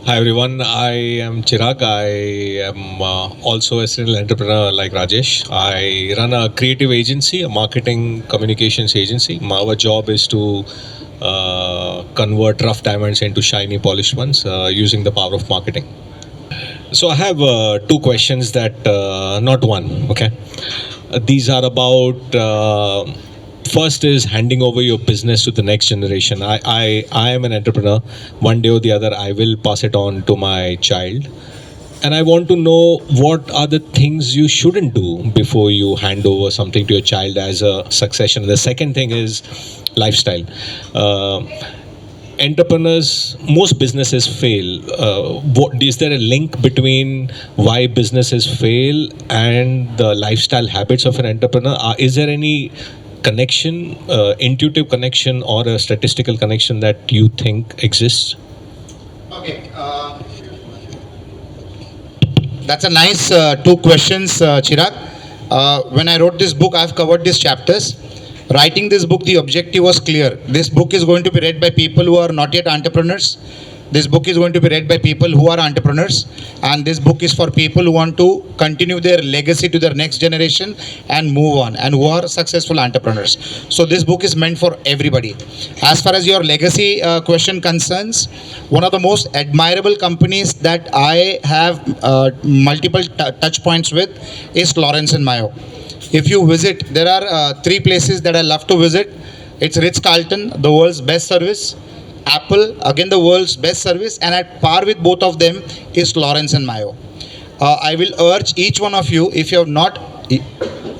Hi everyone, I am Chirag. I am also a serial entrepreneur like Rajesh. I run a creative agency, a marketing communications agency. Our job is to convert rough diamonds into shiny polished ones using the power of marketing. So I have two questions that, not one, okay? These are about first is handing over your business to the next generation. I am an entrepreneur. One day or the other, I will pass it on to my child. And I want to know what are the things you shouldn't do before you hand over something to your child as a succession. The second thing is lifestyle. Entrepreneurs, most businesses fail. What is there a link between why businesses fail and the lifestyle habits of an entrepreneur? Is there any connection, intuitive connection, or a statistical connection that you think exists? Okay, that's a nice two questions, Chirag. When I wrote this book, I've covered these chapters. Writing this book, the objective was clear. This book is going to be read by people who are not yet entrepreneurs. This book is going to be read by people who are entrepreneurs, and this book is for people who want to continue their legacy to their next generation and move on, and who are successful entrepreneurs. So this book is meant for everybody. As far as your legacy question concerns, one of the most admirable companies that I have multiple touch points with is Lawrence and Mayo. If you visit, there are three places that I love to visit. It's Ritz Carlton, the world's best service. Apple, again the world's best service, and at par with both of them is Lawrence and Mayo. I will urge each one of you, if you have not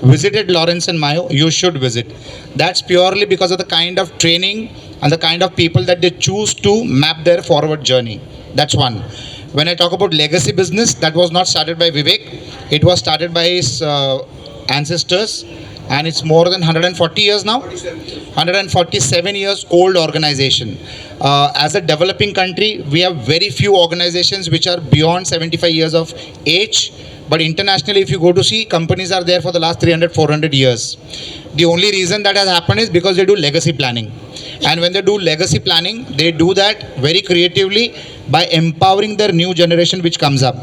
visited Lawrence and Mayo, you should visit. That's purely because of the kind of training and the kind of people that they choose to map their forward journey. That's one. When I talk about legacy business, that was not started by Vivek. It was started by his ancestors, and it's more than 140 years now. 147 years old organization. As a developing country, we have very few organizations which are beyond 75 years of age. But internationally, if you go to see, companies are there for the last 300, 400 years. The only reason that has happened is because they do legacy planning. And when they do legacy planning, they do that very creatively by empowering their new generation which comes up.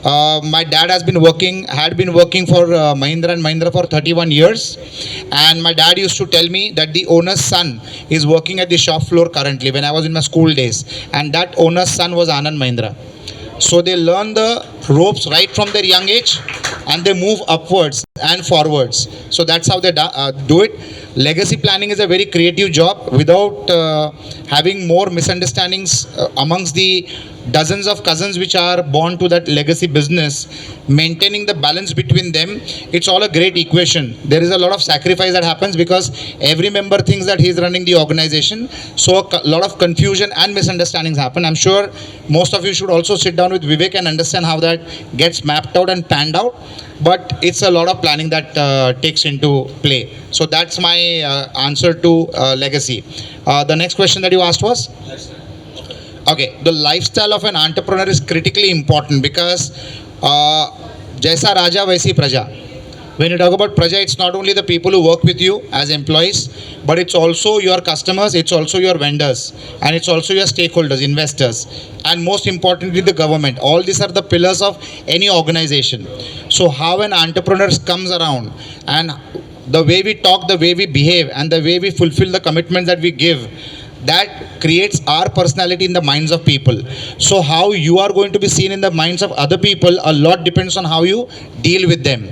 My dad had been working for Mahindra and Mahindra for 31 years, and my dad used to tell me that the owner's son is working at the shop floor currently when I was in my school days, and that owner's son was Anand Mahindra. So they learn the ropes right from their young age, and they move upwards and forwards. So that's how they do it. Legacy planning is a very creative job without having more misunderstandings amongst the dozens of cousins which are born to that legacy business. Maintaining the balance between them, it's all a great equation. There is a lot of sacrifice that happens because every member thinks that he's running the organization. So a lot of confusion and misunderstandings happen. I'm sure most of you should also sit down with Vivek and understand how that gets mapped out and panned out. But it's a lot of planning that takes into play. So that's my answer to legacy. The next question that you asked was? Okay, the lifestyle of an entrepreneur is critically important because Jaisa Raja Vaisi Praja. When you talk about Praja, it's not only the people who work with you as employees, but it's also your customers, it's also your vendors, and it's also your stakeholders, investors, and most importantly, the government. All these are the pillars of any organization. So, how an entrepreneur comes around, and the way we talk, the way we behave, and the way we fulfill the commitments that we give, that creates our personality in the minds of people. So how you are going to be seen in the minds of other people, a lot depends on how you deal with them.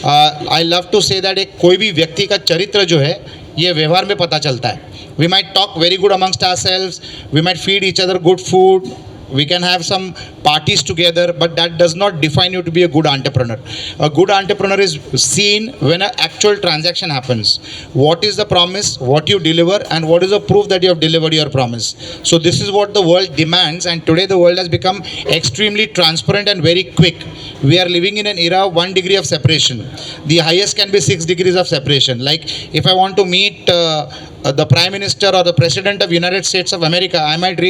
I love to say that एक कोई भी व्यक्ति का चरित्र जो है ये व्यवहार में पता चलता है. We might talk very good amongst ourselves, we might feed each other good food, we can have some parties together, but that does not define you to be a good entrepreneur. A good entrepreneur is seen when an actual transaction happens. What is the promise, what you deliver, and what is the proof that you have delivered your promise. So this is what the world demands, and today the world has become extremely transparent and very quick. We are living in an era of 1 degree of separation. The highest can be 6 degrees of separation. Like if I want to meet the Prime Minister or the President of United States of America, I might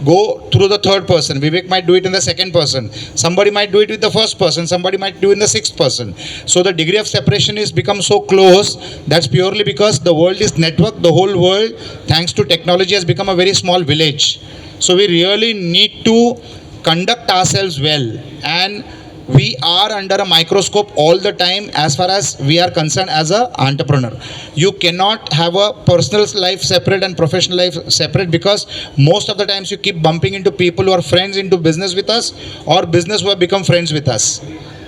go through the third person. Vivek might do it in the second person. Somebody might do it with the first person. Somebody might do it in the sixth person. So the degree of separation is become so close. That's purely because the world is networked. The whole world, thanks to technology, has become a very small village. So we really need to conduct ourselves well, and we are under a microscope all the time as far as we are concerned as a entrepreneur. You cannot have a personal life separate and professional life separate, because most of the times you keep bumping into people who are friends into business with us, or business who have become friends with us.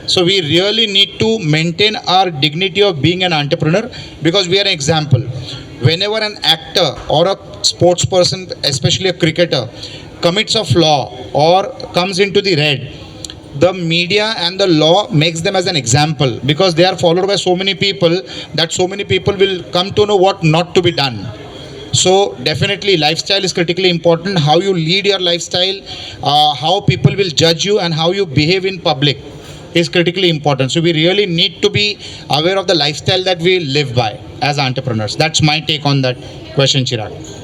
So we really need to maintain our dignity of being an entrepreneur, because we are an example. Whenever an actor or a sports person, especially a cricketer, commits a flaw or comes into the red, the media and the law makes them as an example, because they are followed by so many people that so many people will come to know what not to be done. So definitely lifestyle is critically important. How you lead your lifestyle, how people will judge you, and how you behave in public is critically important. So we really need to be aware of the lifestyle that we live by as entrepreneurs. That's my take on that question, Chirag.